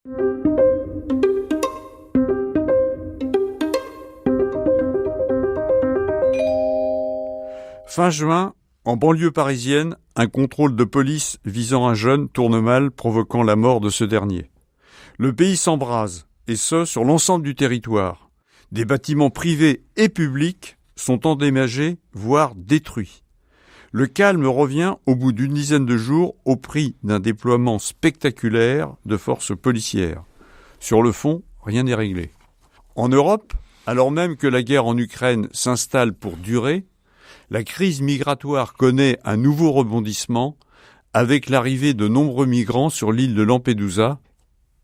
Fin juin, en banlieue parisienne, un contrôle de police visant un jeune tourne mal, provoquant la mort de ce dernier. Le pays s'embrase, et ce, sur l'ensemble du territoire. Des bâtiments privés et publics sont endommagés, voire détruits. Le calme revient au bout d'une dizaine de jours au prix d'un déploiement spectaculaire de forces policières. Sur le fond, rien n'est réglé. En Europe, alors même que la guerre en Ukraine s'installe pour durer, la crise migratoire connaît un nouveau rebondissement avec l'arrivée de nombreux migrants sur l'île de Lampedusa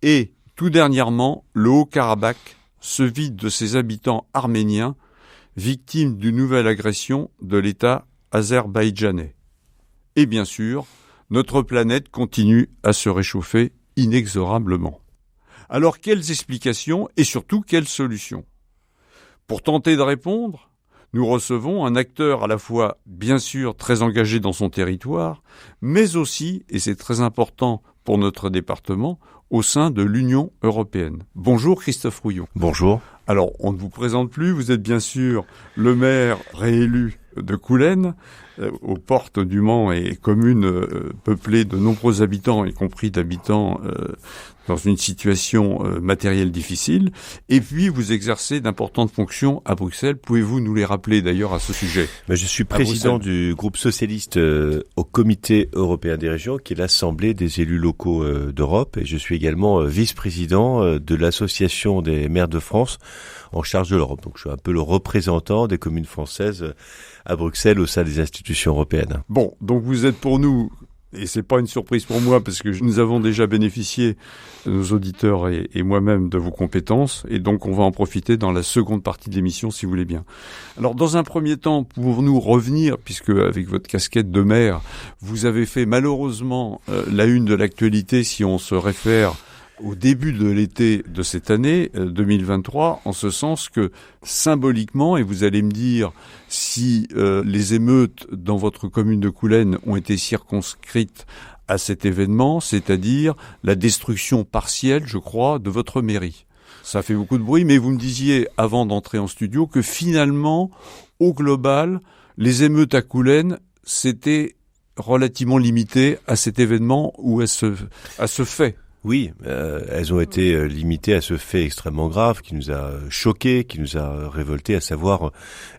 et, tout dernièrement, le Haut-Karabakh se vide de ses habitants arméniens, victimes d'une nouvelle agression de l'État azerbaïdjanais. Et bien sûr, notre planète continue à se réchauffer inexorablement. Alors quelles explications et surtout quelles solutions ? Pour tenter de répondre, nous recevons un acteur à la fois, bien sûr, très engagé dans son territoire, mais aussi, et c'est très important pour notre département, au sein de l'Union européenne. Bonjour Christophe Rouillon. Bonjour. Alors, on ne vous présente plus, vous êtes bien sûr le maire réélu de Coulennes, aux portes du Mans et commune peuplée de nombreux habitants, y compris d'habitants dans une situation matérielle difficile. Et puis, vous exercez d'importantes fonctions à Bruxelles. Pouvez-vous nous les rappeler d'ailleurs à ce sujet ? Je suis président du groupe socialiste au Comité européen des régions, qui est l'Assemblée des élus locaux d'Europe. Et je suis également vice-président de l'Association des maires de France en charge de l'Europe. Donc, je suis un peu le représentant des communes françaises à Bruxelles au sein des institutions européennes. Bon, donc vous êtes pour nous, et c'est pas une surprise pour moi parce que nous avons déjà bénéficié, nos auditeurs et moi-même, de vos compétences, et donc on va en profiter dans la seconde partie de l'émission si vous voulez bien. Alors dans un premier temps, pour nous revenir, puisque avec votre casquette de maire, vous avez fait malheureusement la une de l'actualité si on se réfère au début de l'été de cette année 2023, en ce sens que symboliquement, et vous allez me dire si les émeutes dans votre commune de Coulennes ont été circonscrites à cet événement, c'est-à-dire la destruction partielle, je crois, de votre mairie. Ça fait beaucoup de bruit, mais vous me disiez avant d'entrer en studio que finalement, au global, les émeutes à Coulennes, c'était relativement limité à cet événement ou à ce fait. Oui, elles ont été limitées à ce fait extrêmement grave qui nous a choqués, qui nous a révoltés, à savoir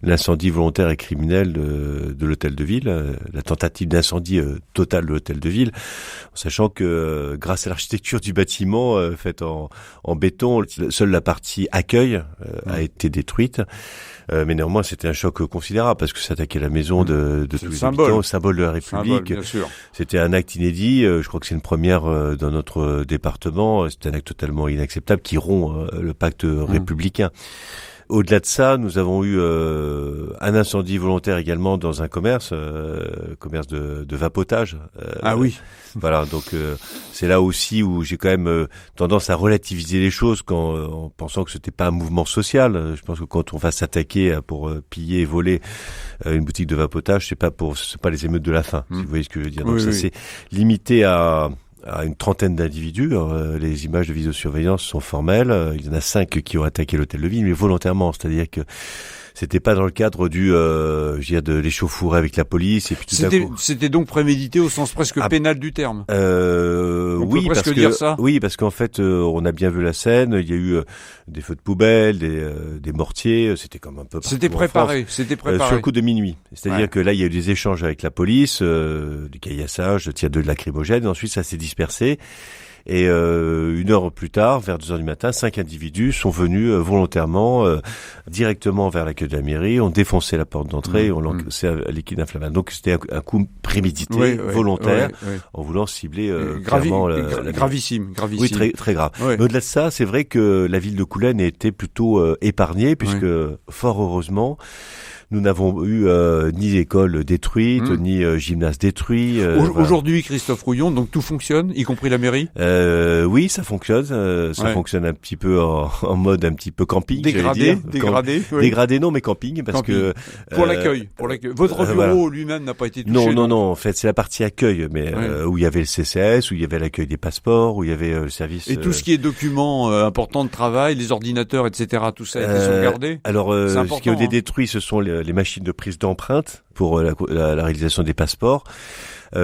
l'incendie volontaire et criminel de l'hôtel de ville, la tentative d'incendie total de l'hôtel de ville, en sachant que grâce à l'architecture du bâtiment faite en béton, seule la partie accueil a été détruite. Mais néanmoins, c'était un choc considérable parce que s'attaquer à la maison de tous les habitants, symbole de la République. Bien sûr. C'était un acte inédit. Je crois que c'est une première dans notre département. C'est un acte totalement inacceptable qui rompt le pacte républicain. Au-delà de ça, nous avons eu un incendie volontaire également dans un commerce de vapotage. Ah oui. Voilà, donc c'est là aussi où j'ai quand même tendance à relativiser les choses en pensant que c'était pas un mouvement social. Je pense que quand on va s'attaquer pour piller et voler une boutique de vapotage, c'est pas les émeutes de la faim, si vous voyez ce que je veux dire. Donc c'est limité à une trentaine d'individus. Les images de vidéosurveillance sont formelles. Il y en a 5 qui ont attaqué l'hôtel de ville, mais volontairement. C'est-à-dire que c'était pas dans le cadre de l'échauffourée avec la police et puis C'était donc prémédité au sens presque pénal du terme. Oui, parce qu'en fait, on a bien vu la scène. Il y a eu des feux de poubelle, des mortiers. C'était comme un peu. C'était préparé. C'était préparé. Sur le coup de minuit. C'est-à-dire que là, il y a eu des échanges avec la police, du caillassage, de tir de lacrymogène. Et ensuite, ça s'est dispersé. Et 1 heure plus tard, vers 2 heures du matin, 5 individus sont venus volontairement directement vers l'accueil de la mairie, ont défoncé la porte d'entrée, ont lancé un liquide inflammable. Donc c'était un coup prémédité, volontaire, en voulant cibler clairement gravissime. Oui, très très grave. Mais au-delà de ça, c'est vrai que la ville de Coulennes a été plutôt épargnée, puisque fort heureusement, Nous n'avons eu ni école détruite, ni gymnase détruit. Aujourd'hui, Christophe Rouillon, donc tout fonctionne, y compris la mairie? Oui, ça fonctionne. Ça fonctionne un petit peu en mode un petit peu camping. Dégradé. Dégradé, non, mais camping, parce que pour l'accueil. Votre bureau lui-même n'a pas été touché. Non. En fait, c'est la partie accueil, mais où il y avait le CCS, où il y avait l'accueil des passeports, où il y avait le service. Et tout ce qui est documents importants de travail, les ordinateurs, etc. Tout ça a été sauvegardé. Alors, ce qui a été détruit, ce sont les machines de prise d'empreintes pour la réalisation des passeports.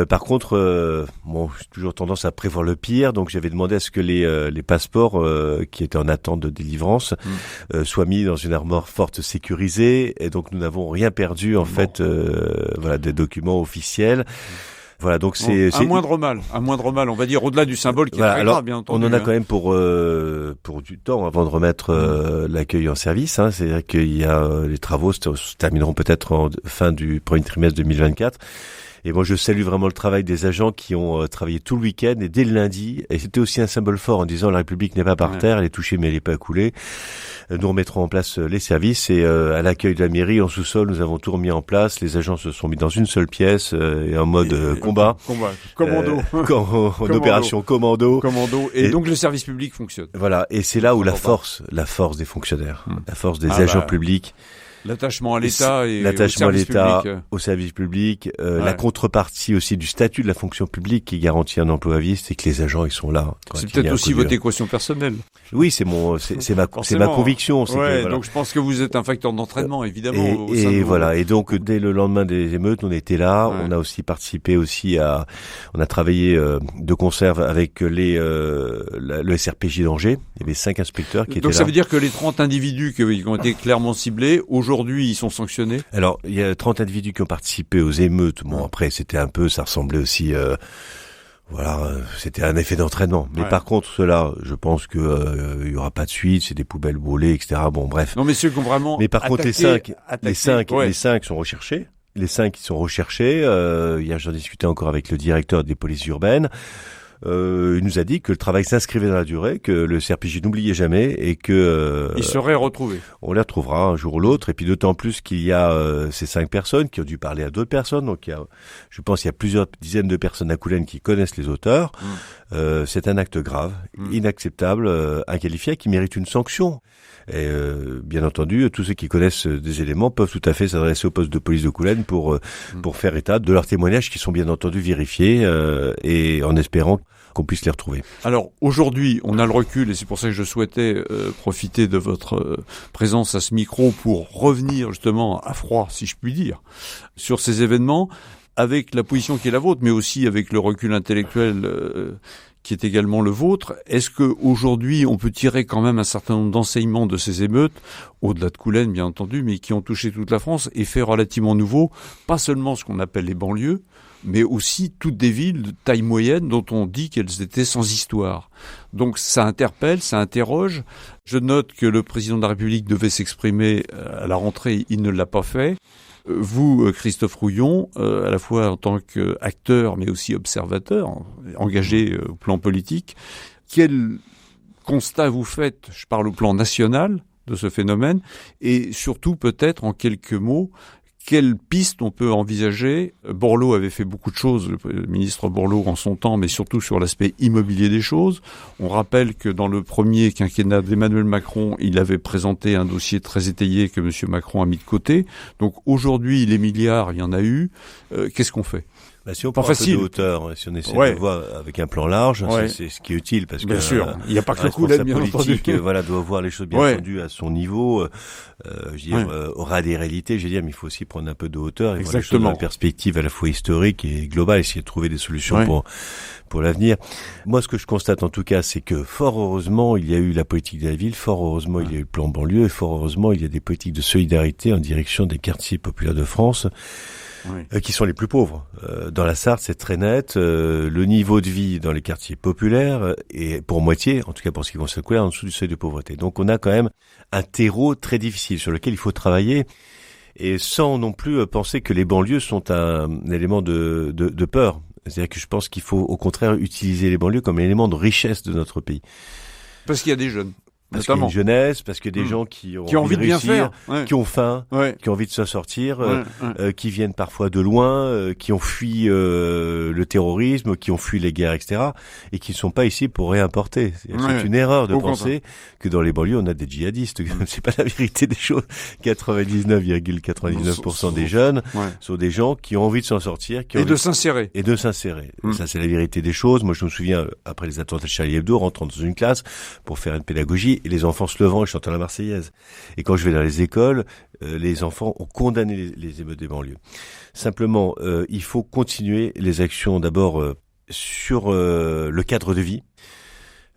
Par contre, j'ai toujours tendance à prévoir le pire, donc j'avais demandé à ce que les passeports qui étaient en attente de délivrance soient mis dans une armoire forte sécurisée, et donc nous n'avons rien perdu en fait, des documents officiels. Voilà, donc c'est un moindre mal, on va dire, au-delà du symbole qui est très grave, bien entendu. On en a quand même pour du temps avant de remettre l'accueil en service. C'est-à-dire qu'il y a les travaux se termineront peut-être en fin du premier trimestre 2024. Et moi, je salue vraiment le travail des agents qui ont travaillé tout le week-end et dès le lundi. Et c'était aussi un symbole fort en disant la République n'est pas par terre, elle est touchée mais elle n'est pas coulée. Nous remettrons en place les services et à l'accueil de la mairie, en sous-sol, nous avons tout remis en place. Les agents se sont mis dans une seule pièce et en mode combat. Commando. En opération commando. Et donc le service public fonctionne. Voilà. Et c'est là où la force des fonctionnaires, la force des agents publics. L'attachement à l'État et au service public, la contrepartie aussi du statut de la fonction publique qui garantit un emploi à vie, c'est que les agents ils sont là. C'est peut-être aussi votre équation personnelle. Oui, c'est ma conviction. Donc je pense que vous êtes un facteur d'entraînement évidemment. Et donc dès le lendemain des émeutes, on était là. On a aussi participé on a travaillé de concert avec le SRPJ d'Angers. Il y avait 5 inspecteurs qui étaient là. Donc ça veut dire que les 30 individus qui ont été clairement ciblés aujourd'hui ils sont sanctionnés? Alors, il y a 30 individus qui ont participé aux émeutes. Bon, après, ça ressemblait aussi, c'était un effet d'entraînement. Mais par contre, ceux-là, je pense que il y aura pas de suite, c'est des poubelles brûlées, etc. Bon, bref. Non, mais ceux qui ont vraiment Mais par contre, les cinq sont recherchés. Les 5 qui sont recherchés. Hier, j'en discutais encore avec le directeur des polices urbaines. Il nous a dit que le travail s'inscrivait dans la durée, que le CRPJ n'oubliait jamais et que ils seraient retrouvés. On les retrouvera un jour ou l'autre, et puis d'autant plus qu'il y a ces 5 personnes qui ont dû parler à d'autres personnes. Donc je pense qu'il y a plusieurs dizaines de personnes à Coulennes qui connaissent les auteurs. C'est un acte grave, inacceptable, inqualifié, qui mérite une sanction. Et bien entendu, tous ceux qui connaissent des éléments peuvent tout à fait s'adresser au poste de police de Coulennes pour faire état de leurs témoignages qui sont bien entendu vérifiés et en espérant qu'on puisse les retrouver. Alors aujourd'hui, on a le recul et c'est pour ça que je souhaitais profiter de votre présence à ce micro pour revenir justement à froid, si je puis dire, sur ces événements avec la position qui est la vôtre, mais aussi avec le recul intellectuel qui est également le vôtre. Est-ce que aujourd'hui on peut tirer quand même un certain nombre d'enseignements de ces émeutes, au-delà de Coulennes bien entendu, mais qui ont touché toute la France et fait relativement nouveau, pas seulement ce qu'on appelle les banlieues, mais aussi toutes des villes de taille moyenne dont on dit qu'elles étaient sans histoire. Donc ça interpelle, ça interroge. Je note que le président de la République devait s'exprimer à la rentrée, il ne l'a pas fait. Vous, Christophe Rouillon, à la fois en tant qu'acteur, mais aussi observateur, engagé au plan politique, quel constat vous faites, je parle au plan national, de ce phénomène, et surtout peut-être en quelques mots, quelles pistes on peut envisager? Borloo avait fait beaucoup de choses, le ministre Borloo en son temps, mais surtout sur l'aspect immobilier des choses. On rappelle que dans le premier quinquennat d'Emmanuel Macron, il avait présenté un dossier très étayé que M. Macron a mis de côté. Donc aujourd'hui, les milliards, il y en a eu. Qu'est-ce qu'on fait? Si on prend un peu de hauteur, si on essaie de voir avec un plan large, c'est ce qui est utile parce que bien sûr, il n'y a pas que le coup d'aide, bien entendu. Doit voir les choses bien entendu à son niveau. Aura des réalités, mais il faut aussi prendre un peu de hauteur et voir les choses dans une perspective à la fois historique et globale, essayer de trouver des solutions pour l'avenir. Moi, ce que je constate en tout cas, c'est que fort heureusement, il y a eu la politique de la ville, fort heureusement, il y a eu le plan banlieue, et fort heureusement, il y a des politiques de solidarité en direction des quartiers populaires de France. Qui sont les plus pauvres. Dans la Sarthe, c'est très net. Le niveau de vie dans les quartiers populaires est pour moitié, en tout cas pour ce qui concerne Coulennes, en dessous du seuil de pauvreté. Donc on a quand même un terreau très difficile sur lequel il faut travailler, et sans non plus penser que les banlieues sont un élément de peur. C'est-à-dire que je pense qu'il faut au contraire utiliser les banlieues comme un élément de richesse de notre pays. Parce qu'il y a des jeunes. Parce qu'il y a une jeunesse, parce que des gens qui ont envie de bien réussir, faire, qui ont faim, qui ont envie de s'en sortir, qui viennent parfois de loin, qui ont fui le terrorisme, qui ont fui les guerres, etc., et qui ne sont pas ici pour réimporter. C'est une erreur de penser que dans les banlieues, on a des djihadistes. C'est pas la vérité des choses. 99,99% des jeunes sont des gens qui ont envie de s'en sortir. De s'insérer. Et de s'insérer. Ça, c'est la vérité des choses. Moi, je me souviens, après les attentats de Charlie Hebdo, rentrant dans une classe pour faire une pédagogie, et les enfants se levant et chantant la Marseillaise. Et quand je vais dans les écoles, les enfants ont condamné les émeutes des banlieues. Simplement, il faut continuer les actions d'abord sur le cadre de vie.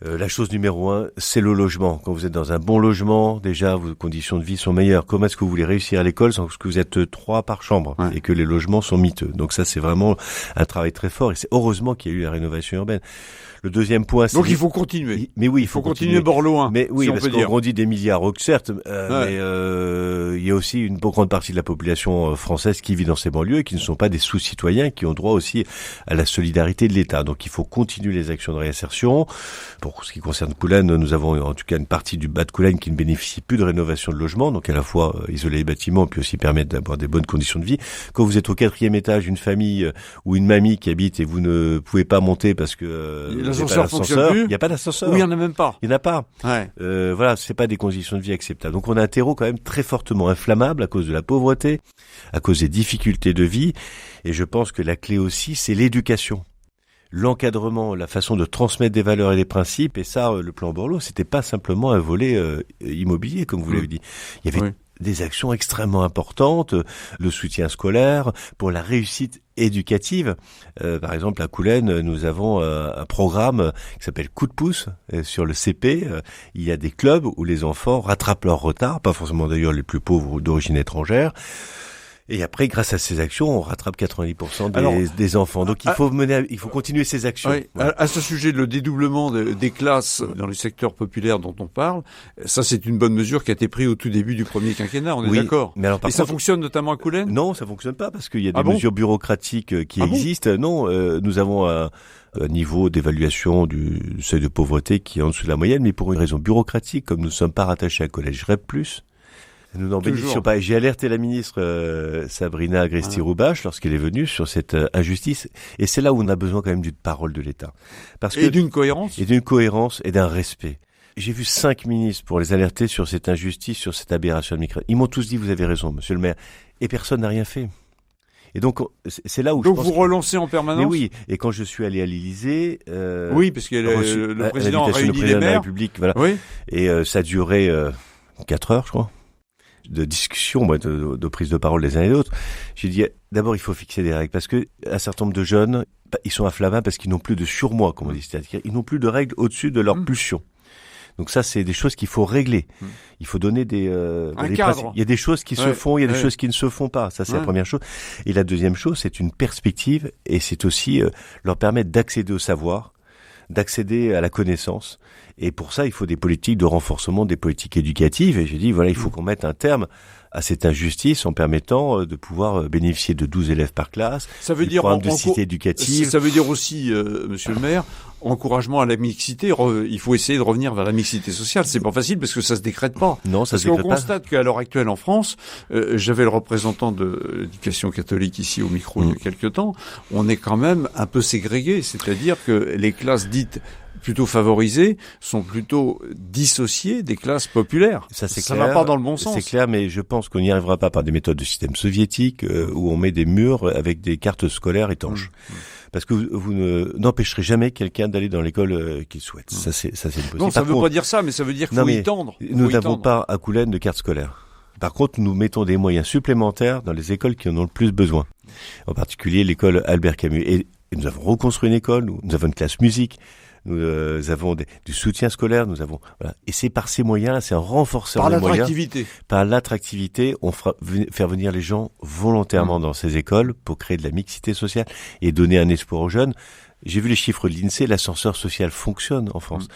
La chose numéro 1, c'est le logement. Quand vous êtes dans un bon logement, déjà, vos conditions de vie sont meilleures. Comment est-ce que vous voulez réussir à l'école sans que vous êtes 3 par chambre et que les logements sont miteux? Donc ça, c'est vraiment un travail très fort et c'est heureusement qu'il y a eu la rénovation urbaine. Le deuxième point, c'est... Donc il faut continuer. Mais oui, il faut continuer Borloo. Mais oui, si parce qu'on dit des milliards, certes, mais il y a aussi une grande partie de la population française qui vit dans ces banlieues et qui ne sont pas des sous-citoyens, qui ont droit aussi à la solidarité de l'État. Donc il faut continuer les actions de réinsertion. Pour ce qui concerne Coulannes, nous avons en tout cas une partie du bas de Coulannes qui ne bénéficie plus de rénovation de logement, donc à la fois isoler les bâtiments, puis aussi permettre d'avoir des bonnes conditions de vie. Quand vous êtes au 4e étage, une famille ou une mamie qui habite et vous ne pouvez pas monter parce que l'ascenseur fonctionne plus. Il n'y a pas d'ascenseur. Oui, il n'y en a même pas. Il n'y en a pas. Ouais. Voilà, c'est pas des conditions de vie acceptables. Donc on a un terreau quand même très fortement inflammable à cause de la pauvreté, à cause des difficultés de vie. Et je pense que la clé aussi, c'est l'éducation. L'encadrement, la façon de transmettre des valeurs et des principes. Et ça, le plan Borloo, c'était pas simplement un volet immobilier, comme vous l'avez dit. Il y avait des actions extrêmement importantes, le soutien scolaire, pour la réussite éducative. Par exemple, à Coulannes, nous avons un programme qui s'appelle Coup de pouce sur le CP. Il y a des clubs où les enfants rattrapent leur retard, pas forcément d'ailleurs les plus pauvres d'origine étrangère. Et après, grâce à ces actions, on rattrape 90% des enfants. Donc il faut continuer ces actions. Oui, à ce sujet, le dédoublement des classes dans les secteurs populaires dont on parle, ça c'est une bonne mesure qui a été prise au tout début du premier quinquennat, on est d'accord. Mais alors, ça fonctionne notamment à Coulannes ? Non, ça fonctionne pas parce qu'il y a des mesures bureaucratiques qui existent. Non, nous avons un niveau d'évaluation du seuil de pauvreté qui est en dessous de la moyenne, mais pour une raison bureaucratique, comme nous ne sommes pas rattachés à un collège REP+, nous n'en bénéficions pas. J'ai alerté la ministre Sabrina Agresti-Roubache lorsqu'elle est venue sur cette injustice. Et c'est là où on a besoin quand même d'une parole de l'État. D'une cohérence. Et d'une cohérence et d'un respect. J'ai vu 5 ministres pour les alerter sur cette injustice, sur cette aberration administrative. Ils m'ont tous dit, vous avez raison, monsieur le maire. Et personne n'a rien fait. Et donc, c'est là où je pense... Donc vous relancez en permanence ? Mais oui. Et quand je suis allé à l'Élysée... oui, parce que le président a réuni les maires. De la République, voilà. Oui. Et ça a duré 4 heures, je crois, de discussion, de prise de parole des uns et des autres. J'ai dit, d'abord, il faut fixer des règles, parce que un certain nombre de jeunes, ils sont inflammables parce qu'ils n'ont plus de surmoi, comme on dit, c'est-à-dire qu'ils n'ont plus de règles au-dessus de leur pulsion. Donc ça, c'est des choses qu'il faut régler. Il faut donner un cadre. Il y a des choses qui se font, il y a des choses qui ne se font pas. Ça, c'est la première chose. Et la deuxième chose, c'est une perspective, et c'est aussi leur permettre d'accéder au savoir, d'accéder à la connaissance. Et pour ça, il faut des politiques de renforcement, des politiques éducatives. Et j'ai dit, voilà, il faut qu'on mette un terme à cette injustice en permettant de pouvoir bénéficier de 12 élèves par classe. Ça veut dire de cité éducative. Ça veut dire aussi, monsieur le maire, encouragement à la mixité. Il faut essayer de revenir vers la mixité sociale. C'est pas facile parce que ça se décrète pas. Non, ça se décrète pas. Parce qu'on constate qu'à l'heure actuelle en France, j'avais le représentant de l'éducation catholique ici au micro il y a quelques temps, on est quand même un peu ségrégué. C'est-à-dire que les classes dites plutôt favorisées sont plutôt dissociées des classes populaires. Ça va pas dans le bon sens. C'est clair, mais je pense qu'on n'y arrivera pas par des méthodes de système soviétique où on met des murs avec des cartes scolaires étanches. Parce que vous n'empêcherez jamais quelqu'un d'aller dans l'école qu'il souhaite. Ça c'est impossible. Non, ça veut pas dire ça, mais ça veut dire qu'il faut y tendre. Nous n'avons pas à Coulannes de carte scolaire. Par contre, nous mettons des moyens supplémentaires dans les écoles qui en ont le plus besoin. En particulier l'école Albert Camus. Et nous avons reconstruit une école, nous avons une classe musique. Nous avons du soutien scolaire, et c'est par ces moyens, c'est un renforcement des moyens. Par l'attractivité, on fera faire venir les gens volontairement dans ces écoles pour créer de la mixité sociale et donner un espoir aux jeunes. J'ai vu les chiffres de l'INSEE, l'ascenseur social fonctionne en France.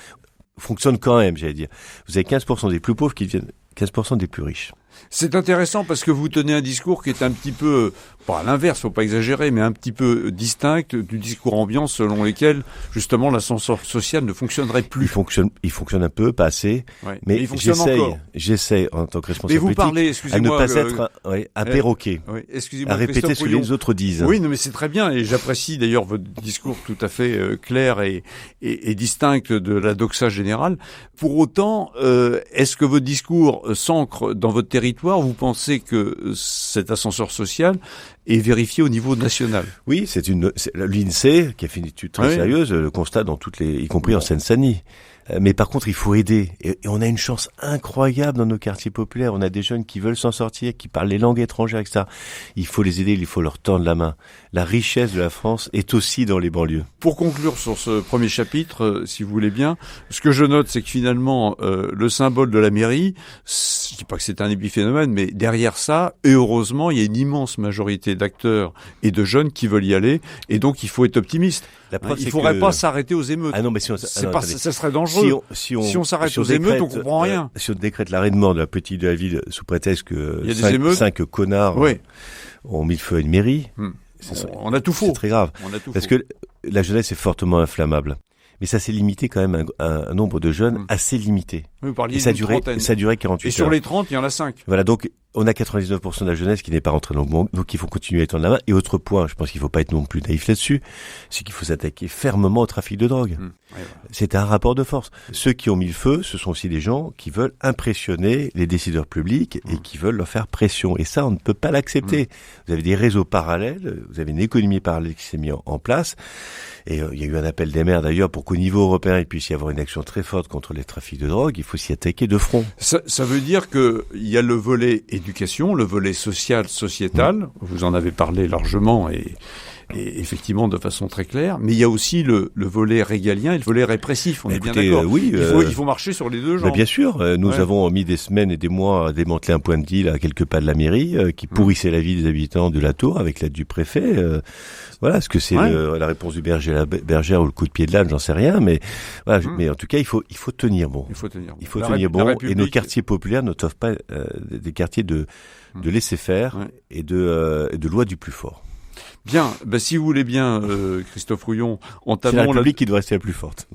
Fonctionne quand même, j'allais dire. Vous avez 15% des plus pauvres qui deviennent 15% des plus riches. C'est intéressant parce que vous tenez un discours qui est un petit peu, pas à l'inverse, faut pas exagérer, mais un petit peu distinct du discours ambiant selon lequel, justement, l'ascenseur social ne fonctionnerait plus. Il fonctionne un peu, pas assez, Ouais. mais il fonctionne encore. j'essaie, en tant que responsable Mais vous politique, parlez, à ne excusez-moi, pas être un perroquet, oui, excusez-moi, à répéter Christophe ce que Houillon. les autres disent. Oui, non, mais c'est très bien, et j'apprécie d'ailleurs votre discours tout à fait clair et distinct de la doxa générale. Pour autant, est-ce que votre discours s'ancre dans votre territoire? Vous pensez que cet ascenseur social est vérifié au niveau national? Oui, c'est l'INSEE qui a fait une étude très sérieuse, le constat dans y compris en Seine-Saint-Denis. Mais par contre, il faut aider. Et on a une chance incroyable dans nos quartiers populaires. On a des jeunes qui veulent s'en sortir, qui parlent les langues étrangères, etc. Il faut les aider, il faut leur tendre la main. La richesse de la France est aussi dans les banlieues. Pour conclure sur ce premier chapitre, si vous voulez bien, ce que je note, c'est que finalement, le symbole de la mairie, je dis pas que c'est un épiphénomène, mais derrière ça, et heureusement, il y a une immense majorité d'acteurs et de jeunes qui veulent y aller, et donc il faut être optimiste. Il ne faudrait pas s'arrêter aux émeutes. Ah non, mais ça serait dangereux. Si on s'arrête aux émeutes, on comprend rien. Si on décrète l'arrêt de mort de la ville sous prétexte que 5 connards ont mis le feu à une mairie, on a tout faux. C'est très grave. Parce que la jeunesse est fortement inflammable. Mais ça s'est limité quand même un nombre de jeunes assez limité. Oui, vous parliez et ça a duré 48 heures. Et sur les 30, il y en a 5. Voilà, donc on a 99% de la jeunesse qui n'est pas rentrée dans le monde, donc il faut continuer à étendre la main. Et autre point, je pense qu'il ne faut pas être non plus naïf là-dessus, c'est qu'il faut s'attaquer fermement au trafic de drogue. C'est un rapport de force. Ceux qui ont mis le feu, ce sont aussi des gens qui veulent impressionner les décideurs publics et qui veulent leur faire pression. Et ça, on ne peut pas l'accepter. Vous avez des réseaux parallèles, vous avez une économie parallèle qui s'est mise en place. Et il y a eu un appel des maires d'ailleurs pour qu'au niveau européen, il puisse y avoir une action très forte contre les trafics de drogue. Il faut s'y attaquer de front. Ça veut dire que il y a le volet éducation, le volet social, sociétal. Vous en avez parlé largement et effectivement de façon très claire. Mais il y a aussi le volet régalien et le volet répressif. On est bien d'accord. Oui, il faut marcher sur les deux jambes. Bien sûr. Nous avons mis des semaines et des mois à démanteler un point de deal à quelques pas de la mairie qui pourrissait la vie des habitants de la Tour avec l'aide du préfet. Voilà, est-ce que c'est la réponse du berger à la bergère ou le coup de pied de l'âne, j'en sais rien, mais voilà, mais en tout cas, il faut tenir bon. Il faut tenir bon. Et nos quartiers populaires ne doivent pas des quartiers de laisser faire et de loi du plus fort. Bien, si vous voulez bien, Christophe Houillon, c'est la République qui doit rester la plus forte.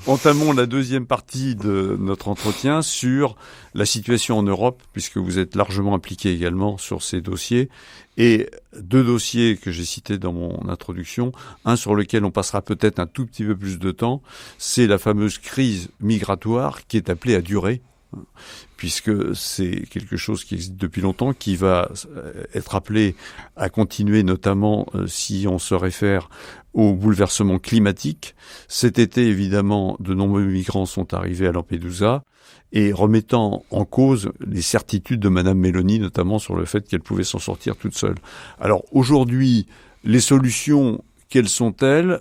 Entamons la deuxième partie de notre entretien sur la situation en Europe, puisque vous êtes largement impliqué également sur ces dossiers. Et 2 dossiers que j'ai cités dans mon introduction, un sur lequel on passera peut-être un tout petit peu plus de temps, c'est la fameuse crise migratoire qui est appelée à durer, puisque c'est quelque chose qui existe depuis longtemps, qui va être appelé à continuer, notamment si on se réfère au bouleversement climatique. Cet été, évidemment, de nombreux migrants sont arrivés à Lampedusa et remettant en cause les certitudes de Madame Meloni, notamment sur le fait qu'elle pouvait s'en sortir toute seule. Alors aujourd'hui, les solutions, quelles sont-elles ?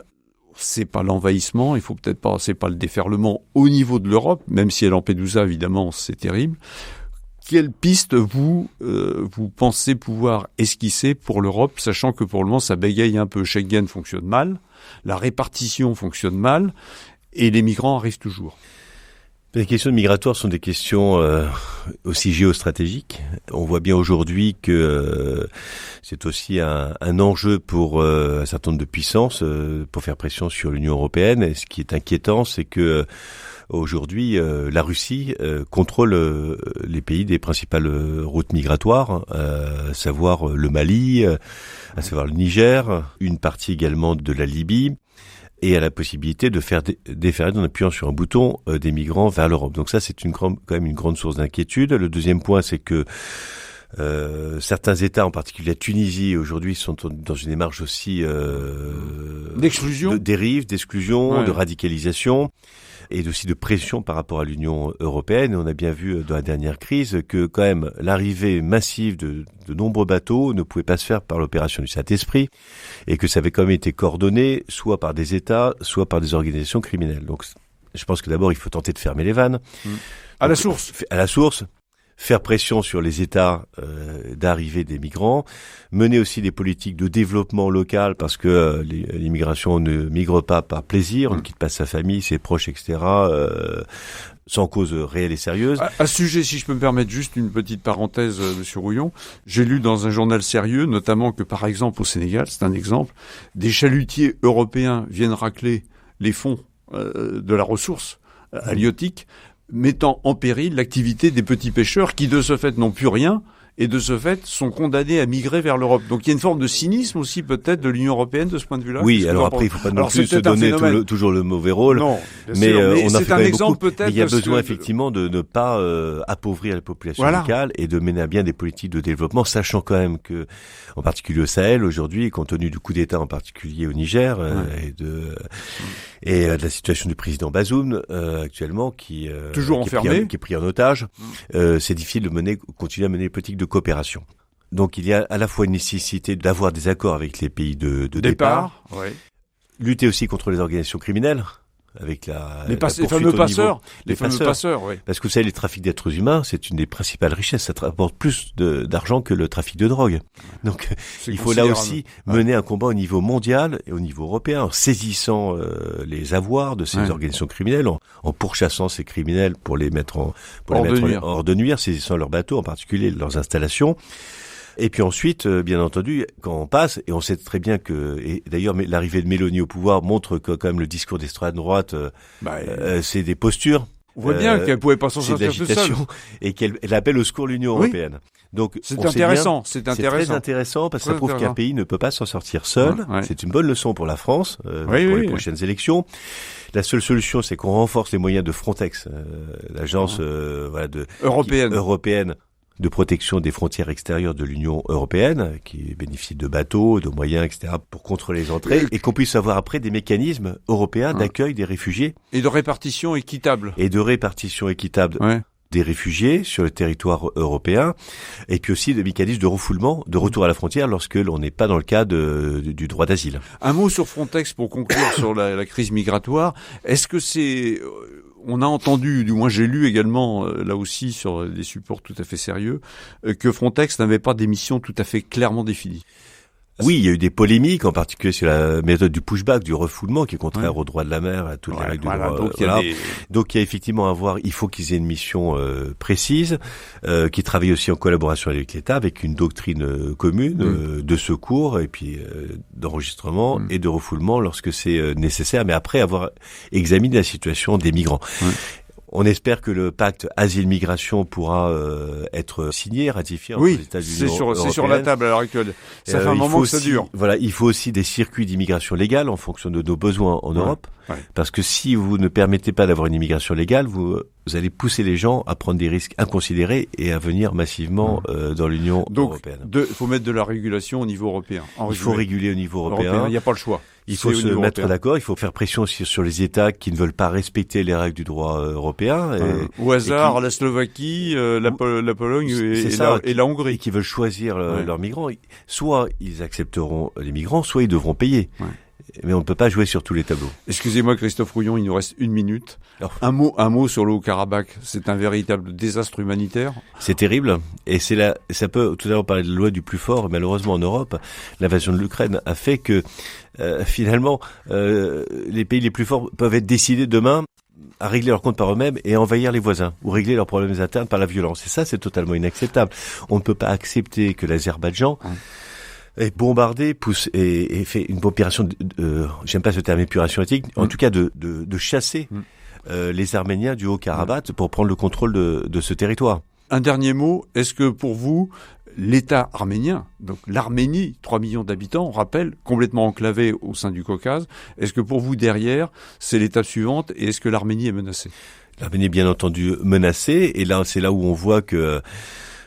C'est pas l'envahissement, il faut peut-être pas, c'est pas le déferlement au niveau de l'Europe, même si à Lampedusa, évidemment, c'est terrible. Quelle piste vous pensez pouvoir esquisser pour l'Europe, sachant que pour le moment, ça bégaye un peu. Schengen fonctionne mal, la répartition fonctionne mal, et les migrants arrivent toujours. Les questions migratoires sont des questions aussi géostratégiques. On voit bien aujourd'hui que c'est aussi un enjeu pour un certain nombre de puissances pour faire pression sur l'Union européenne. Et ce qui est inquiétant, c'est que aujourd'hui, la Russie contrôle les pays des principales routes migratoires, à savoir le Mali, à savoir le Niger, une partie également de la Libye, et à la possibilité de faire déferler en appuyant sur un bouton des migrants vers l'Europe. Donc ça, c'est quand même une grande source d'inquiétude. Le deuxième point, c'est que certains États, en particulier la Tunisie, aujourd'hui, sont dans une démarche aussi d'exclusion, de dérive, d'exclusion, de radicalisation, et aussi de pression par rapport à l'Union européenne. Et on a bien vu dans la dernière crise que quand même l'arrivée massive de nombreux bateaux ne pouvait pas se faire par l'opération du Saint-Esprit, et que ça avait quand même été coordonné soit par des États, soit par des organisations criminelles. Donc je pense que d'abord il faut tenter de fermer les vannes. À la source. À la source. Faire pression sur les États d'arrivée des migrants, mener aussi des politiques de développement local, parce que l'immigration ne migre pas par plaisir, on ne quitte pas sa famille, ses proches, etc. sans cause réelle et sérieuse. À ce sujet, si je peux me permettre juste une petite parenthèse, Monsieur Rouillon, j'ai lu dans un journal sérieux, notamment que par exemple au Sénégal, c'est un exemple, des chalutiers européens viennent racler les fonds de la ressource halieutique, mettant en péril l'activité des petits pêcheurs qui de ce fait n'ont plus rien et de ce fait sont condamnés à migrer vers l'Europe. Donc il y a une forme de cynisme aussi peut-être de l'Union européenne de ce point de vue-là. Oui, alors après il ne faut pas non plus se donner toujours le mauvais rôle. Non, mais on a c'est un exemple peut-être. Il y a besoin effectivement de ne pas appauvrir la population locale et de mener à bien des politiques de développement, sachant quand même que, en particulier au Sahel aujourd'hui, compte tenu du coup d'État en particulier au Niger et de la situation du président Bazoum actuellement qui toujours enfermé, qui est pris en otage, c'est difficile de continuer à mener des politiques de coopération. Donc il y a à la fois une nécessité d'avoir des accords avec les pays de départ, lutter aussi contre les organisations criminelles, avec les fameux passeurs, oui. Parce que vous savez, les trafics d'êtres humains, c'est une des principales richesses. Ça rapporte plus d'argent que le trafic de drogue. Donc, il faut là aussi mener un combat au niveau mondial et au niveau européen, en saisissant les avoirs de ces organisations criminelles, en pourchassant ces criminels pour les mettre hors de nuire, saisissant leurs bateaux, en particulier leurs installations. Et puis ensuite, bien entendu, quand on passe, et on sait très bien que, et d'ailleurs l'arrivée de Mélanie au pouvoir montre que quand même le discours d'extrême droite, c'est des postures. On voit bien qu'elle pouvait pas s'en sortir toute seule. Et qu'elle appelle au secours l'Union européenne. Donc c'est intéressant. C'est très intéressant parce que ça prouve qu'un pays ne peut pas s'en sortir seul. C'est une bonne leçon pour la France, pour les prochaines élections. La seule solution, c'est qu'on renforce les moyens de Frontex, l'agence européenne de protection des frontières extérieures de l'Union européenne, qui bénéficie de bateaux, de moyens, etc., pour contrôler les entrées, et qu'on puisse avoir après des mécanismes européens d'accueil des réfugiés. Et de répartition équitable. Des réfugiés sur le territoire européen, et puis aussi des mécanismes de refoulement, de retour à la frontière lorsque l'on n'est pas dans le cas du droit d'asile. Un mot sur Frontex pour conclure sur la crise migratoire. Est-ce que on a entendu, du moins j'ai lu également, là aussi sur des supports tout à fait sérieux, que Frontex n'avait pas des missions tout à fait clairement définies. Oui, il y a eu des polémiques, en particulier sur la méthode du pushback, du refoulement, qui est contraire au droit de la mer, à toutes les règles du droit. Donc il y a effectivement il faut qu'ils aient une mission précise, qui travaille aussi en collaboration avec l'État, avec une doctrine commune de secours et puis d'enregistrement et de refoulement lorsque c'est nécessaire, mais après avoir examiné la situation des migrants. On espère que le pacte asile-migration pourra être signé, ratifié entre les États de l'Union européenne. C'est sur la table à l'heure actuelle. Ça fait un moment que ça dure. Voilà, il faut aussi des circuits d'immigration légale en fonction de nos besoins en Europe. Parce que si vous ne permettez pas d'avoir une immigration légale, vous allez pousser les gens à prendre des risques inconsidérés et à venir massivement dans l'Union européenne. Donc, il faut mettre de la régulation au niveau européen. Il faut réguler au niveau européen. Il n'y a pas le choix. Il faut se mettre d'accord, il faut faire pression aussi sur les États qui ne veulent pas respecter les règles du droit européen. Au hasard, la Slovaquie, la Pologne et la Hongrie. Et qui veulent choisir leurs migrants. Soit ils accepteront les migrants, soit ils devront payer. Mais on ne peut pas jouer sur tous les tableaux. Excusez-moi Christophe Rouillon, il nous reste 1 minute. Un mot sur le Haut-Karabakh. C'est un véritable désastre humanitaire. C'est terrible. Et ça peut, tout à l'heure on parlait de la loi du plus fort, malheureusement en Europe, l'invasion de l'Ukraine a fait que finalement les pays les plus forts peuvent être décidés demain à régler leurs comptes par eux-mêmes et envahir les voisins ou régler leurs problèmes internes par la violence. Et ça, c'est totalement inacceptable. On ne peut pas accepter que l'Azerbaïdjan est bombardé, pousse et fait une opération j'aime pas ce terme épuration ethnique, en tout cas de chasser les Arméniens du Haut-Karabakh pour prendre le contrôle de ce territoire. Un dernier mot, est-ce que pour vous, l'État arménien, donc l'Arménie, 3 millions d'habitants, on rappelle, complètement enclavé au sein du Caucase, est-ce que pour vous derrière, c'est l'étape suivante et est-ce que l'Arménie est menacée ? L'Arménie est bien entendu menacée et là c'est là où on voit que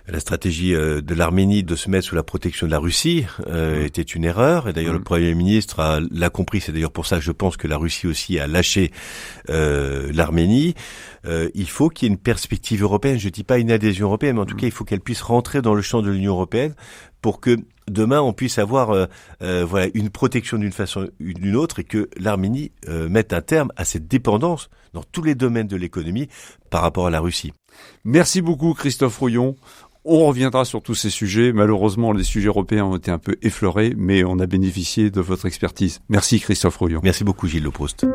la stratégie de l'Arménie de se mettre sous la protection de la Russie était une erreur. Et d'ailleurs, le Premier ministre l'a compris. C'est d'ailleurs pour ça que je pense que la Russie aussi a lâché l'Arménie. Il faut qu'il y ait une perspective européenne. Je dis pas une adhésion européenne, mais en tout cas, il faut qu'elle puisse rentrer dans le champ de l'Union européenne pour que demain on puisse avoir une protection d'une façon ou d'une autre et que l'Arménie mette un terme à cette dépendance dans tous les domaines de l'économie par rapport à la Russie. Merci beaucoup Christophe Rouillon. On reviendra sur tous ces sujets. Malheureusement, les sujets européens ont été un peu effleurés, mais on a bénéficié de votre expertise. Merci Christophe Rouillon. Merci beaucoup Gilles Leproust.